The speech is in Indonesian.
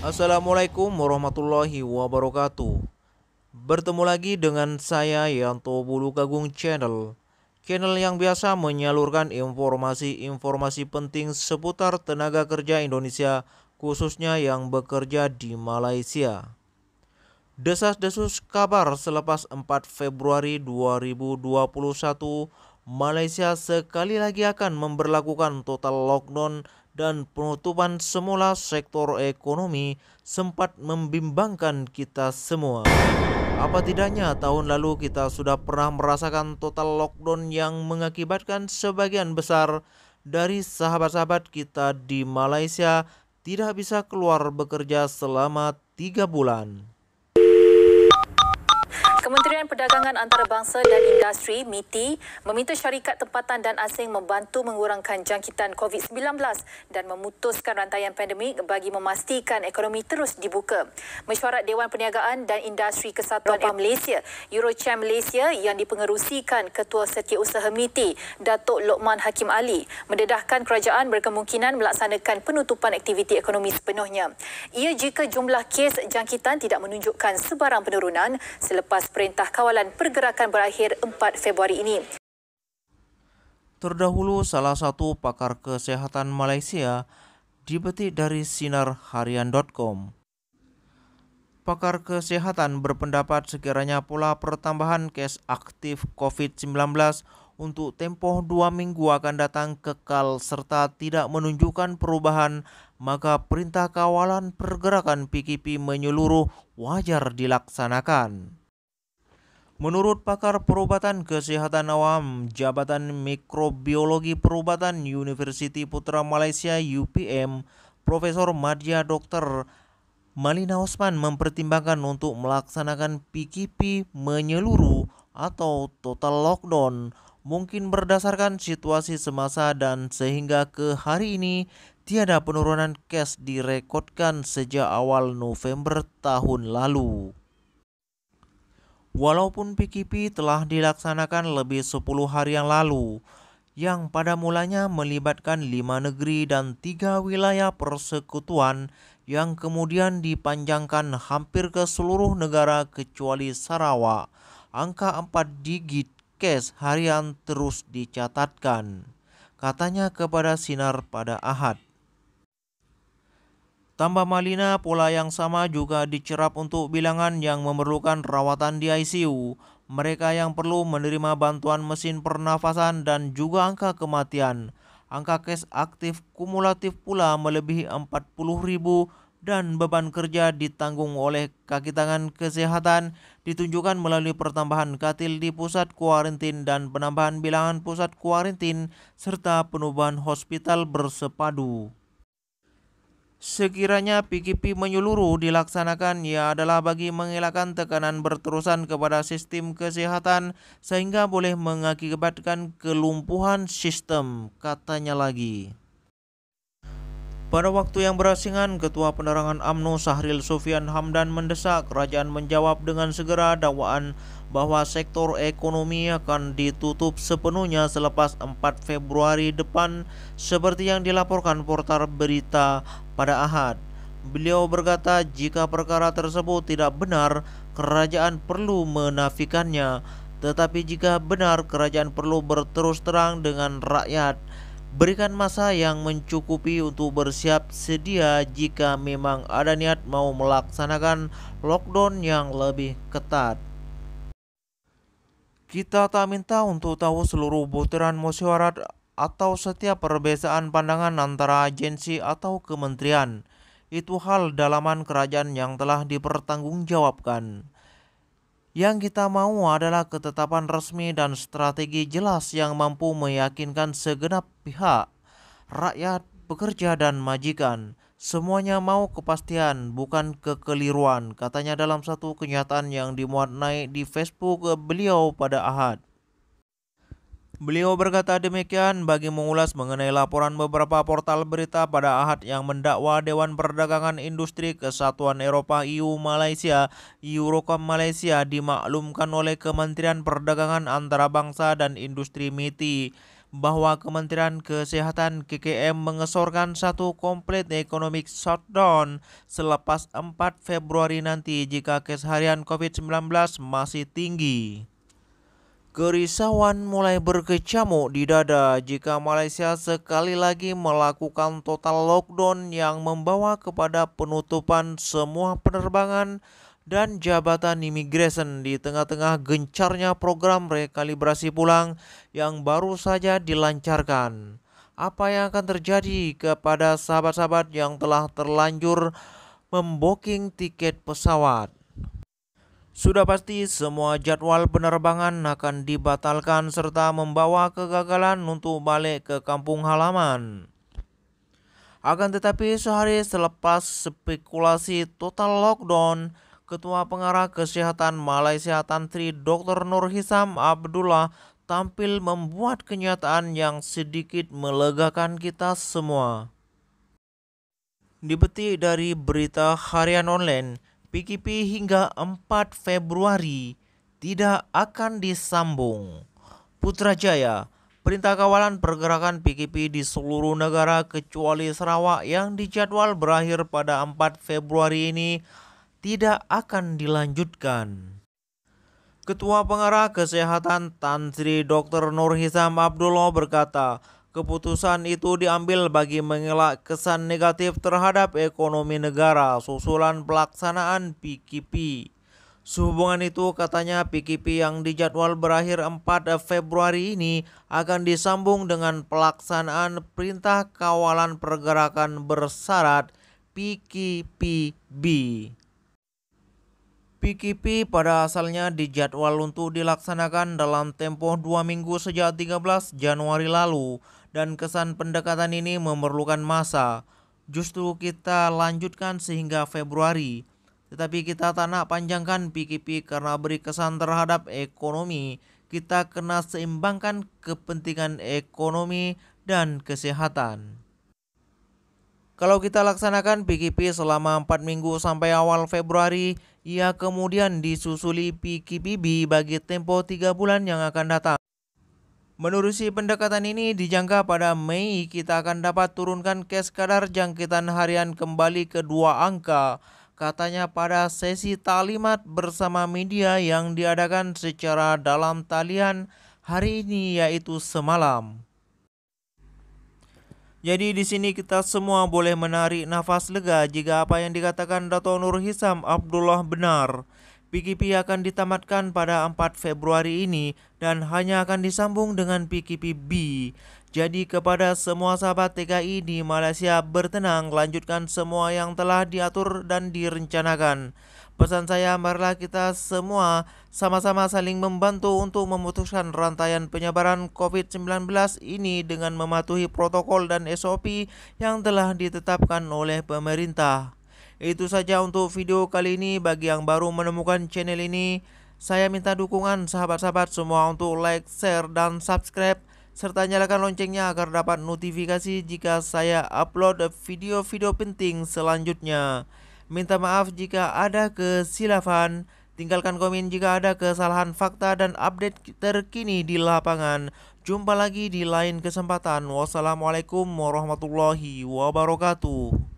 Assalamualaikum warahmatullahi wabarakatuh. Bertemu lagi dengan saya Yanto Bulugagung Channel. Channel yang biasa menyalurkan informasi-informasi penting seputar tenaga kerja Indonesia, khususnya yang bekerja di Malaysia. Desas-desus kabar selepas 4 Februari 2021, Malaysia sekali lagi akan memberlakukan total lockdown dan penutupan semula sektor ekonomi sempat membimbangkan kita semua. Apa tidaknya tahun lalu kita sudah pernah merasakan total lockdown yang mengakibatkan sebagian besar dari sahabat-sahabat kita di Malaysia tidak bisa keluar bekerja selama 3 bulan. Kementerian Perdagangan Antarabangsa dan Industri (MITI) meminta syarikat tempatan dan asing membantu mengurangkan jangkitan COVID-19 dan memutuskan rantaian pandemik bagi memastikan ekonomi terus dibuka. Mesyuarat Dewan Perniagaan dan Industri Kesatuan Malaysia (Eurochamp Malaysia) yang dipengerusikan Ketua Setiausaha MITI Datuk Lokman Hakim Ali mendedahkan kerajaan berkemungkinan melaksanakan penutupan aktiviti ekonomi sepenuhnya. Ia jika jumlah kes jangkitan tidak menunjukkan sebarang penurunan selepas Perintah Kawalan Pergerakan berakhir 4 Februari ini. Terdahulu salah satu pakar kesehatan Malaysia dipetik dari sinarharian.com. Pakar kesehatan berpendapat sekiranya pola pertambahan kes aktif COVID-19 untuk tempoh 2 minggu akan datang kekal serta tidak menunjukkan perubahan, maka Perintah Kawalan Pergerakan PKP menyeluruh wajar dilaksanakan. Menurut pakar perubatan kesehatan awam Jabatan Mikrobiologi Perubatan Universiti Putra Malaysia UPM, Profesor Madya Dr. Malina Osman mempertimbangkan untuk melaksanakan PKP menyeluruh atau total lockdown mungkin berdasarkan situasi semasa dan sehingga ke hari ini tiada penurunan kes direkodkan sejak awal November tahun lalu. Walaupun PKP telah dilaksanakan lebih 10 hari yang lalu, yang pada mulanya melibatkan 5 negeri dan 3 wilayah persekutuan yang kemudian dipanjangkan hampir ke seluruh negara kecuali Sarawak, angka 4 digit kes harian terus dicatatkan, katanya kepada Sinar pada Ahad. Tambah Malina, pola yang sama juga dicerap untuk bilangan yang memerlukan rawatan di ICU, mereka yang perlu menerima bantuan mesin pernafasan dan juga angka kematian. Angka kes aktif kumulatif pula melebihi 40.000 dan beban kerja ditanggung oleh kaki tangan kesehatan ditunjukkan melalui pertambahan katil di pusat kuarantin dan penambahan bilangan pusat kuarantin serta penubuhan hospital bersepadu. Sekiranya PKP menyeluruh dilaksanakan, ia adalah bagi mengelakkan tekanan berterusan kepada sistem kesehatan sehingga boleh mengakibatkan kelumpuhan sistem, katanya lagi. Pada waktu yang berasingan, Ketua Penerangan UMNO Sahril Sufian Hamdan mendesak kerajaan menjawab dengan segera dakwaan bahwa sektor ekonomi akan ditutup sepenuhnya selepas 4 Februari depan seperti yang dilaporkan portal berita pada Ahad. Beliau berkata jika perkara tersebut tidak benar, kerajaan perlu menafikannya. Tetapi jika benar, kerajaan perlu berterus terang dengan rakyat. Berikan masa yang mencukupi untuk bersiap sedia jika memang ada niat mau melaksanakan lockdown yang lebih ketat. Kita tak minta untuk tahu seluruh butiran mesyuarat atau setiap perbezaan pandangan antara agensi atau kementerian. Itu hal dalaman kerajaan yang telah dipertanggungjawabkan. Yang kita mau adalah ketetapan resmi dan strategi jelas yang mampu meyakinkan segenap pihak, rakyat, pekerja dan majikan. Semuanya mau kepastian, bukan kekeliruan, katanya dalam satu kenyataan yang dimuat naik di Facebook beliau pada Ahad. Beliau berkata demikian bagi mengulas mengenai laporan beberapa portal berita pada Ahad yang mendakwa Dewan Perdagangan Industri Kesatuan Eropah EU Malaysia, Eurochamp Malaysia dimaklumkan oleh Kementerian Perdagangan Antarabangsa dan Industri MITI bahwa Kementerian Kesehatan KKM mengesyorkan satu complete economic shutdown selepas 4 Februari nanti jika kes harian COVID-19 masih tinggi. Kerisauan mulai berkecamuk di dada jika Malaysia sekali lagi melakukan total lockdown yang membawa kepada penutupan semua penerbangan dan jabatan imigresen di tengah-tengah gencarnya program rekalibrasi pulang yang baru saja dilancarkan. Apa yang akan terjadi kepada sahabat-sahabat yang telah terlanjur membooking tiket pesawat? Sudah pasti semua jadwal penerbangan akan dibatalkan serta membawa kegagalan untuk balik ke kampung halaman. Akan tetapi sehari selepas spekulasi total lockdown, Ketua Pengarah Kesehatan Malaysia Tan Sri Dr. Nur Hisam Abdullah tampil membuat kenyataan yang sedikit melegakan kita semua. Dipetik dari berita harian online, PKP hingga 4 Februari tidak akan disambung. Putrajaya, Perintah Kawalan Pergerakan PKP di seluruh negara kecuali Sarawak yang dijadwal berakhir pada 4 Februari ini tidak akan dilanjutkan. Ketua Pengarah Kesehatan Tan Sri Dr. Nur Hisam Abdullah berkata, keputusan itu diambil bagi mengelak kesan negatif terhadap ekonomi negara susulan pelaksanaan PKP. Sehubungan itu, katanya PKP yang dijadwal berakhir 4 Februari ini akan disambung dengan pelaksanaan Perintah Kawalan Pergerakan Bersyarat PKPB. PKP pada asalnya dijadwal untuk dilaksanakan dalam tempoh 2 minggu sejak 13 Januari lalu dan kesan pendekatan ini memerlukan masa. Justru kita lanjutkan sehingga Februari. Tetapi kita tak nak panjangkan PKP karena beri kesan terhadap ekonomi. Kita kena seimbangkan kepentingan ekonomi dan kesehatan. Kalau kita laksanakan PKP selama 4 minggu sampai awal Februari, ia kemudian disusuli PKPB bagi tempoh 3 bulan yang akan datang. Menerusi pendekatan ini, dijangka pada Mei kita akan dapat turunkan kes kadar jangkitan harian kembali ke 2 angka, katanya pada sesi taklimat bersama media yang diadakan secara dalam talian hari ini yaitu semalam. Jadi di sini kita semua boleh menarik nafas lega jika apa yang dikatakan Dato' Nur Hisam Abdullah benar. PKP akan ditamatkan pada 4 Februari ini dan hanya akan disambung dengan PKPB. Jadi kepada semua sahabat TKI di Malaysia bertenang, lanjutkan semua yang telah diatur dan direncanakan. Pesan saya, marilah kita semua sama-sama saling membantu untuk memutuskan rantaian penyebaran COVID-19 ini dengan mematuhi protokol dan SOP yang telah ditetapkan oleh pemerintah. Itu saja untuk video kali ini. Bagi yang baru menemukan channel ini, saya minta dukungan sahabat-sahabat semua untuk like, share, dan subscribe, serta nyalakan loncengnya agar dapat notifikasi jika saya upload video-video penting selanjutnya. Minta maaf jika ada kesilapan, tinggalkan komen jika ada kesalahan fakta dan update terkini di lapangan. Jumpa lagi di lain kesempatan. Wassalamualaikum warahmatullahi wabarakatuh.